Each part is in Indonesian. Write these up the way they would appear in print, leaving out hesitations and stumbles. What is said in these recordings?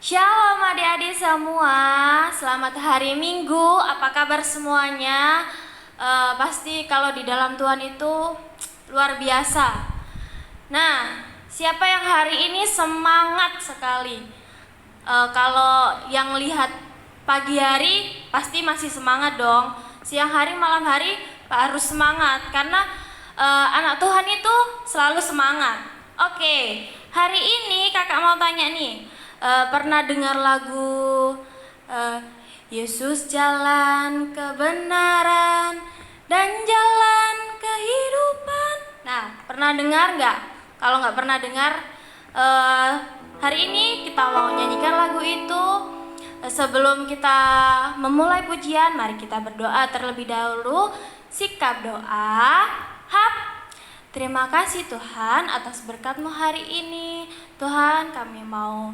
Shalom adik-adik semua, selamat hari Minggu. Apa kabar semuanya? Pasti kalau di dalam Tuhan itu luar biasa. Nah, siapa yang hari ini semangat sekali? Kalau yang lihat pagi hari pasti masih semangat dong. Siang hari, malam hari harus semangat karena anak Tuhan itu selalu semangat. Oke, hari ini kakak mau tanya nih. Pernah dengar lagu Yesus jalan kebenaran dan jalan kehidupan? Nah, pernah dengar nggak? Kalau nggak pernah dengar, hari ini kita mau nyanyikan lagu itu. Sebelum kita memulai pujian, mari kita berdoa terlebih dahulu. Sikap doa. Terima kasih Tuhan atas berkat-Mu hari ini. Tuhan, kami mau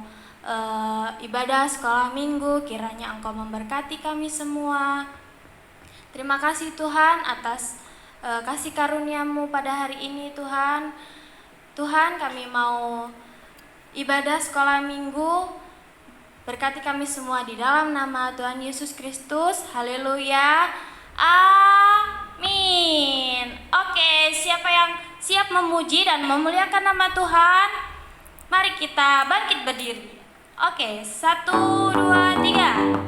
ibadah sekolah minggu, kiranya Engkau memberkati kami semua. Terima kasih Tuhan atas kasih karunia-Mu pada hari ini Tuhan. Tuhan, kami mau ibadah sekolah minggu, berkati kami semua di dalam nama Tuhan Yesus Kristus. Haleluya. Amin. Oke, siapa yang siap memuji dan memuliakan nama Tuhan? Mari kita bangkit berdiri. Oke, 1, 2, 3.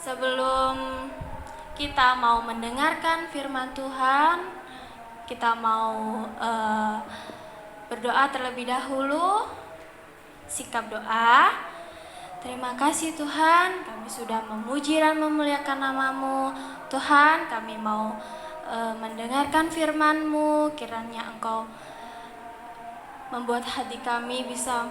Sebelum kita mau mendengarkan firman Tuhan, kita mau berdoa terlebih dahulu. Sikap doa. Terima kasih Tuhan, kami sudah memuji dan memuliakan nama-Mu. Tuhan, kami mau mendengarkan firman-Mu, kiranya Engkau membuat hati kami bisa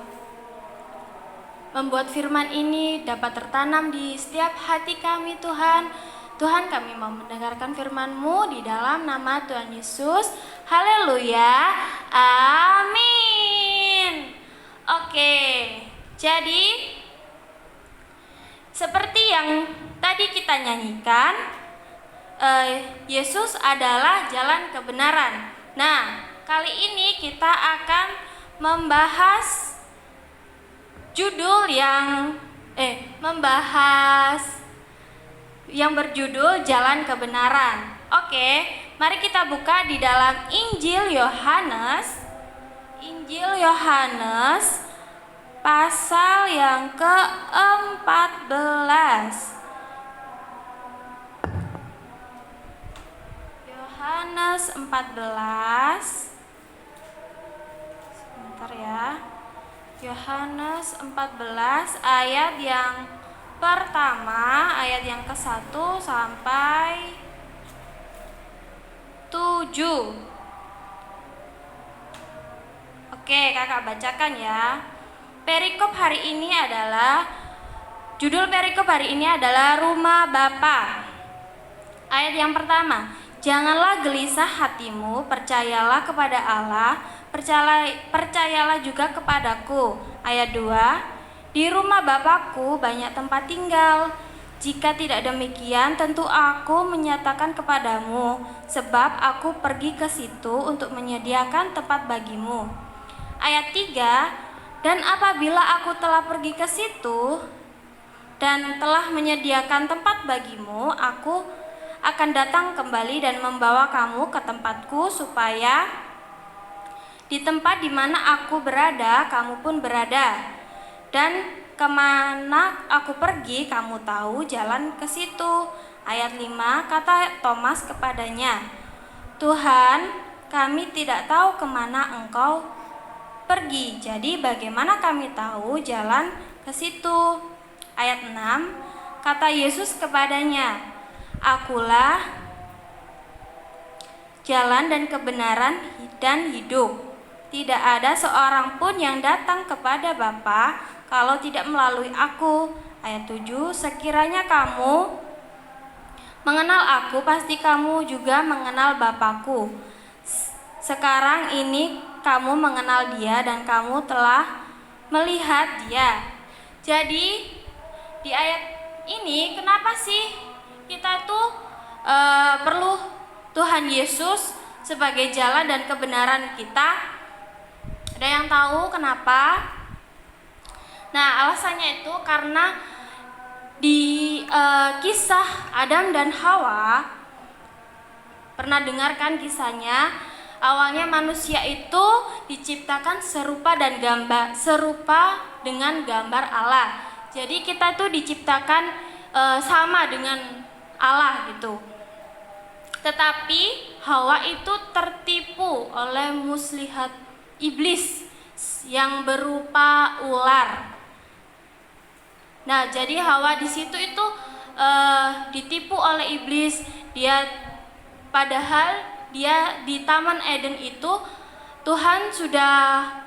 membuat firman ini dapat tertanam di setiap hati kami Tuhan. Tuhan, kami mau mendengarkan firman-Mu di dalam nama Tuhan Yesus. Haleluya, amin. Oke, jadi seperti yang tadi kita nyanyikan, Yesus adalah jalan kebenaran. Nah, kali ini kita akan membahas yang berjudul Jalan Kebenaran. Oke, mari kita buka di dalam Injil Yohanes pasal yang ke-14. Yohanes 14. Sebentar ya. Yohanes 14 ayat yang pertama, ayat yang ke-1 sampai 7. Oke, kakak bacakan ya. Judul perikop hari ini adalah Rumah Bapa. Ayat yang pertama, janganlah gelisah hatimu, percayalah kepada Allah, percayalah juga kepadaku. Ayat 2, di rumah Bapakku banyak tempat tinggal. Jika tidak demikian, tentu aku menyatakan kepadamu, sebab aku pergi ke situ untuk menyediakan tempat bagimu. Ayat 3, dan apabila aku telah pergi ke situ dan telah menyediakan tempat bagimu, aku akan datang kembali dan membawa kamu ke tempatku, supaya di tempat di mana aku berada, kamu pun berada. Dan kemana aku pergi, kamu tahu jalan ke situ. Ayat 5, kata Thomas kepadanya, Tuhan, kami tidak tahu kemana Engkau pergi, jadi bagaimana kami tahu jalan ke situ? Ayat 6, kata Yesus kepadanya, Akulah jalan dan kebenaran dan hidup. Tidak ada seorang pun yang datang kepada Bapa kalau tidak melalui aku. Ayat 7, sekiranya kamu mengenal aku, pasti kamu juga mengenal Bapakku. Sekarang ini kamu mengenal Dia dan kamu telah melihat Dia. Jadi di ayat ini kenapa sih kita tuh perlu Tuhan Yesus sebagai jalan dan kebenaran kita? Ada yang tahu kenapa? Nah, alasannya itu karena di kisah Adam dan Hawa, pernah dengarkan kisahnya? Awalnya manusia itu diciptakan serupa dengan gambar Allah. Jadi kita tuh diciptakan sama dengan Allah gitu. Tetapi Hawa itu tertipu oleh muslihat iblis yang berupa ular. Nah, jadi Hawa di situ itu ditipu oleh iblis. Padahal dia di Taman Eden itu Tuhan sudah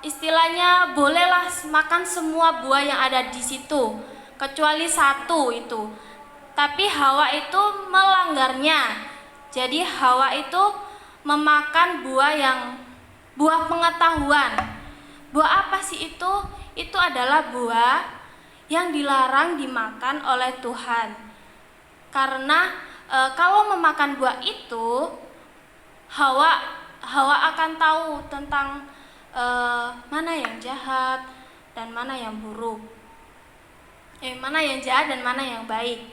istilahnya bolehlah makan semua buah yang ada di situ kecuali satu itu. Tapi Hawa itu melanggarnya. Jadi Hawa itu memakan buah pengetahuan. Buah apa sih itu? Itu adalah buah yang dilarang dimakan oleh Tuhan. Karena kalau memakan buah itu, Hawa akan tahu tentang mana yang jahat dan mana yang buruk, mana yang jahat dan mana yang baik.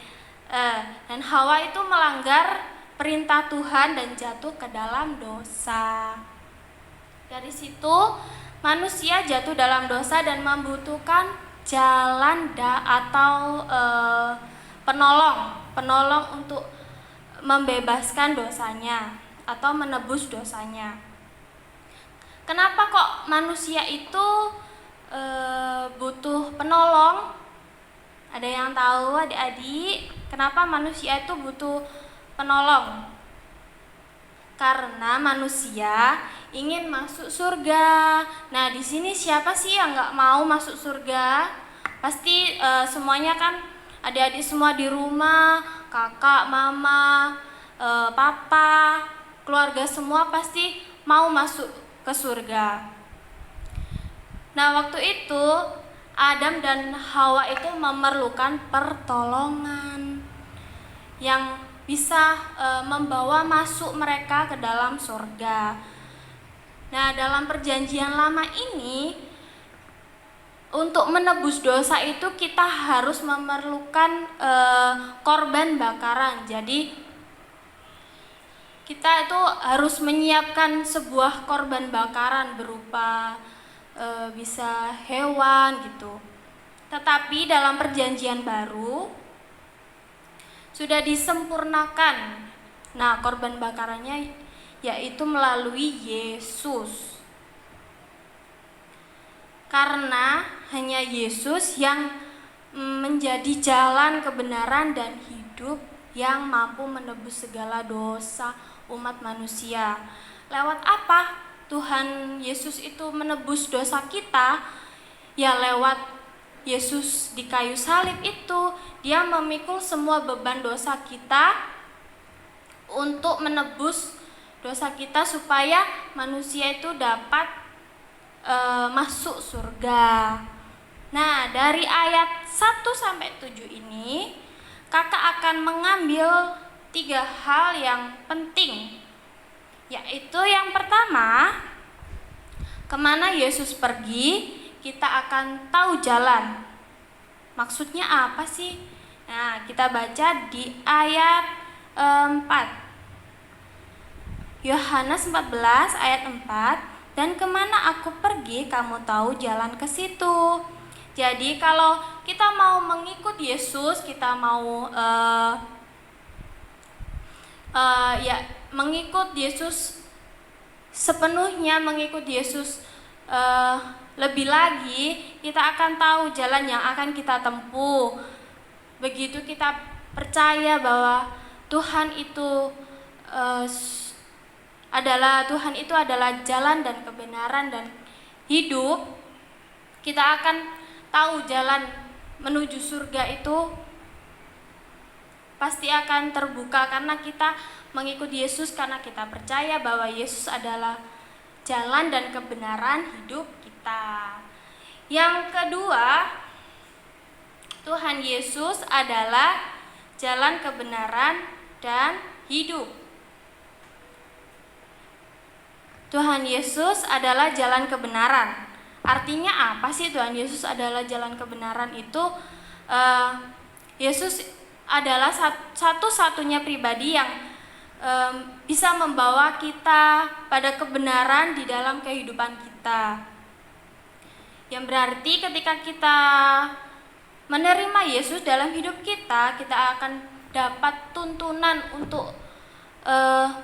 Dan Hawa itu melanggar perintah Tuhan dan jatuh ke dalam dosa. Dari situ manusia jatuh dalam dosa dan membutuhkan jalan atau penolong untuk membebaskan dosanya atau menebus dosanya. Kenapa kok manusia itu penolong. Ada yang tahu adik-adik kenapa manusia itu butuh penolong? Karena manusia ingin masuk surga. Nah, di sini siapa sih yang nggak mau masuk surga? Pasti semuanya kan, adik-adik semua di rumah, kakak, mama, papa, keluarga semua pasti mau masuk ke surga. Nah, waktu itu Adam dan Hawa itu memerlukan pertolongan yang bisa membawa masuk mereka ke dalam surga. Nah, dalam perjanjian lama ini, untuk menebus dosa itu kita harus memerlukan korban bakaran. Jadi kita itu harus menyiapkan sebuah korban bakaran berupa bisa hewan gitu. Tetapi dalam perjanjian baru sudah disempurnakan. Nah, korban bakarannya yaitu melalui Yesus. Karena hanya Yesus yang menjadi jalan kebenaran dan hidup yang mampu menebus segala dosa umat manusia. Lewat apa Tuhan Yesus itu menebus dosa kita? Ya lewat Yesus di kayu salib itu, dia memikul semua beban dosa kita untuk menebus dosa kita supaya manusia itu dapat masuk surga. Nah, dari ayat 1-7 ini, kakak akan mengambil 3 hal yang penting, yaitu yang pertama, kemana Yesus pergi, kita akan tahu jalan. Maksudnya apa sih? Nah, kita baca di ayat 4. Yohanes 14 ayat 4, dan kemana aku pergi, kamu tahu jalan ke situ. Jadi kalau kita mau mengikut Yesus, kita mau mengikut Yesus sepenuhnya, mengikut Yesus lebih lagi, kita akan tahu jalan yang akan kita tempuh. Begitu kita percaya bahwa Tuhan itu adalah jalan dan kebenaran dan hidup, kita akan tahu jalan menuju surga itu pasti akan terbuka karena kita mengikuti Yesus, karena kita percaya bahwa Yesus adalah jalan dan kebenaran hidup kita. Yang kedua, Tuhan Yesus adalah jalan kebenaran dan hidup. Tuhan Yesus adalah jalan kebenaran. Artinya apa sih Tuhan Yesus adalah jalan kebenaran itu? Yesus adalah satu-satunya pribadi yang bisa membawa kita pada kebenaran di dalam kehidupan kita. Yang berarti ketika kita menerima Yesus dalam hidup kita, kita akan dapat tuntunan untuk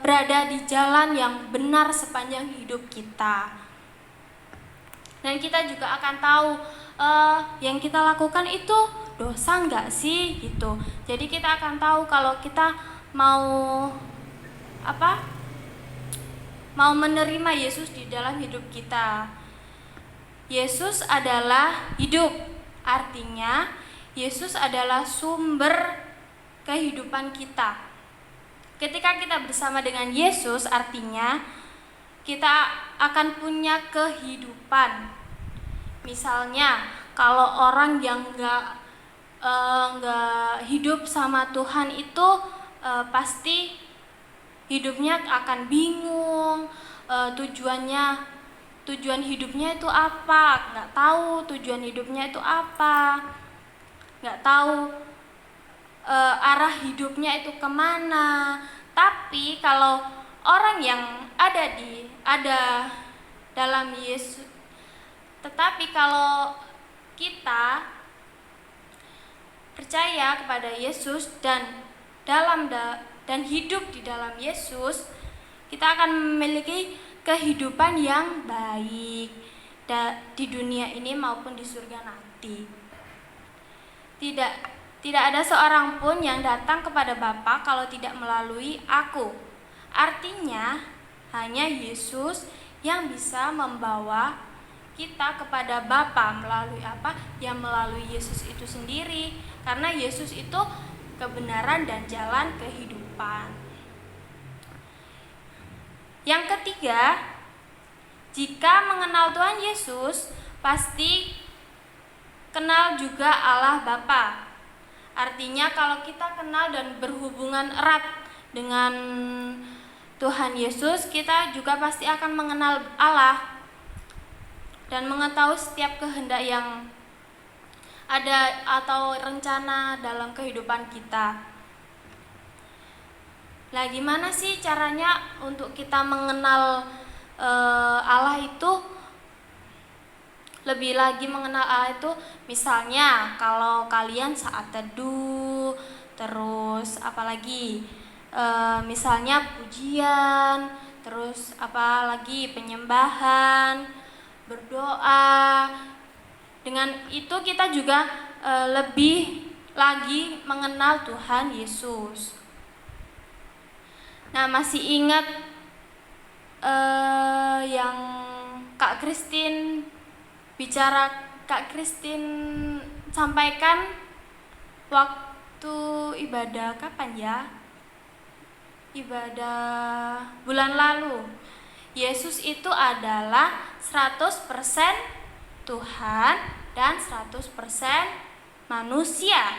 berada di jalan yang benar sepanjang hidup kita. Dan kita juga akan tahu yang kita lakukan itu dosa enggak sih gitu. Jadi kita akan tahu kalau kita mau menerima Yesus di dalam hidup kita. Yesus adalah hidup. Artinya Yesus adalah sumber kehidupan kita. Ketika kita bersama dengan Yesus, artinya kita akan punya kehidupan. Misalnya, kalau orang yang nggak hidup sama Tuhan itu pasti hidupnya akan bingung. Tujuan hidupnya itu apa? Nggak tahu tujuan hidupnya itu apa. Nggak tahu arah hidupnya itu kemana. Tapi kalau orang yang ada dalam Yesus, tetapi kalau kita percaya kepada Yesus dan hidup di dalam Yesus, kita akan memiliki kehidupan yang baik di dunia ini maupun di surga nanti. Tidak tidak ada seorang pun yang datang kepada Bapa kalau tidak melalui aku. Artinya, hanya Yesus yang bisa membawa kita kepada Bapa melalui apa? Ya melalui Yesus itu sendiri. Karena Yesus itu kebenaran dan jalan kehidupan. Yang ketiga, jika mengenal Tuhan Yesus, pasti kenal juga Allah Bapa. Artinya kalau kita kenal dan berhubungan erat dengan Tuhan Yesus, kita juga pasti akan mengenal Allah dan mengetahui setiap kehendak yang ada atau rencana dalam kehidupan kita. Nah, gimana sih caranya untuk kita mengenal Allah itu? Lebih lagi mengenal Allah itu, misalnya kalau kalian saat teduh, terus apalagi misalnya pujian, terus apalagi penyembahan, berdoa. Dengan itu kita juga lebih lagi mengenal Tuhan Yesus. Nah, masih ingat yang Kak Christine sampaikan waktu ibadah kapan ya? Ibadah bulan lalu. Yesus itu adalah 100% Tuhan dan 100% manusia.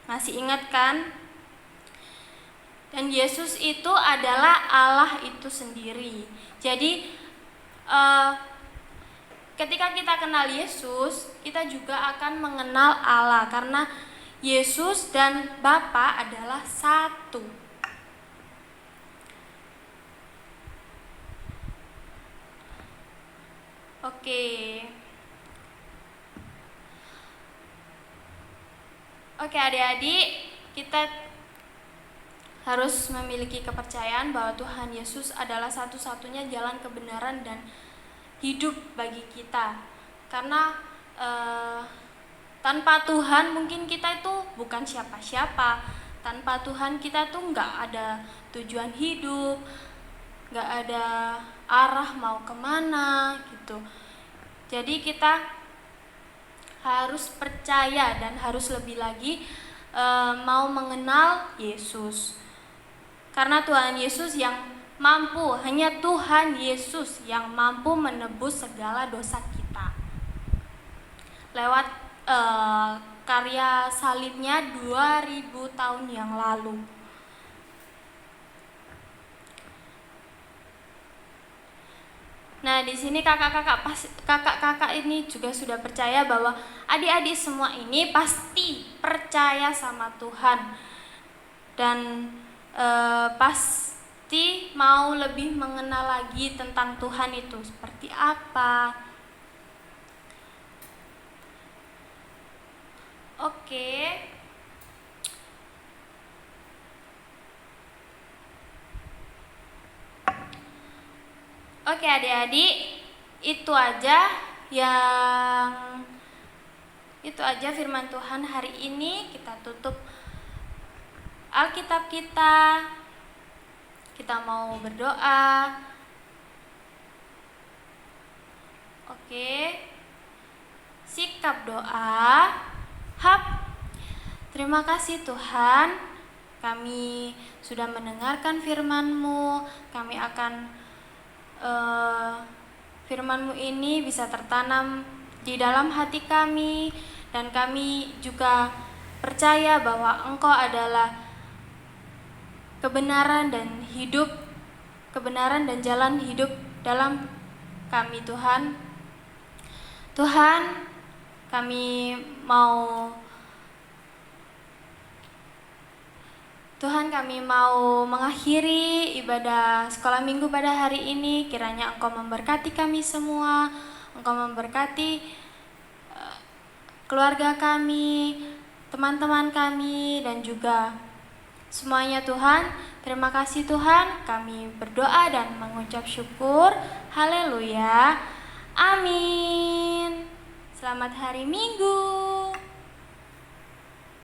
Masih ingat kan? Dan Yesus itu adalah Allah itu sendiri. Jadi ketika kita kenal Yesus, kita juga akan mengenal Allah karena Yesus dan Bapa adalah satu. Oke adik-adik, kita harus memiliki kepercayaan bahwa Tuhan Yesus adalah satu-satunya jalan kebenaran dan hidup bagi kita. Karena tanpa Tuhan mungkin kita itu bukan siapa-siapa. Tanpa Tuhan kita tuh nggak ada tujuan hidup, nggak ada arah mau kemana gitu. Jadi kita harus percaya dan harus lebih lagi mau mengenal Yesus. Karena Tuhan Yesus yang mampu, hanya Tuhan Yesus yang mampu menebus segala dosa kita lewat karya salibnya 2000 tahun yang lalu. Nah, di sini kakak-kakak ini juga sudah percaya bahwa adik-adik semua ini pasti percaya sama Tuhan dan pasti mau lebih mengenal lagi tentang Tuhan itu seperti apa. Oke adik-adik, itu aja firman Tuhan hari ini. Kita tutup Alkitab kita mau berdoa. Sikap doa. Terima kasih Tuhan, kami sudah mendengarkan firman-Mu. Kami akan firman-Mu ini bisa tertanam di dalam hati kami, dan kami juga percaya bahwa Engkau adalah kebenaran dan jalan hidup dalam kami. Tuhan, kami mau mengakhiri ibadah sekolah minggu pada hari ini. Kiranya Engkau memberkati kami semua, Engkau memberkati keluarga kami, teman-teman kami, dan juga semuanya. Tuhan, terima kasih Tuhan. Kami berdoa dan mengucap syukur. Haleluya. Amin. Selamat hari Minggu.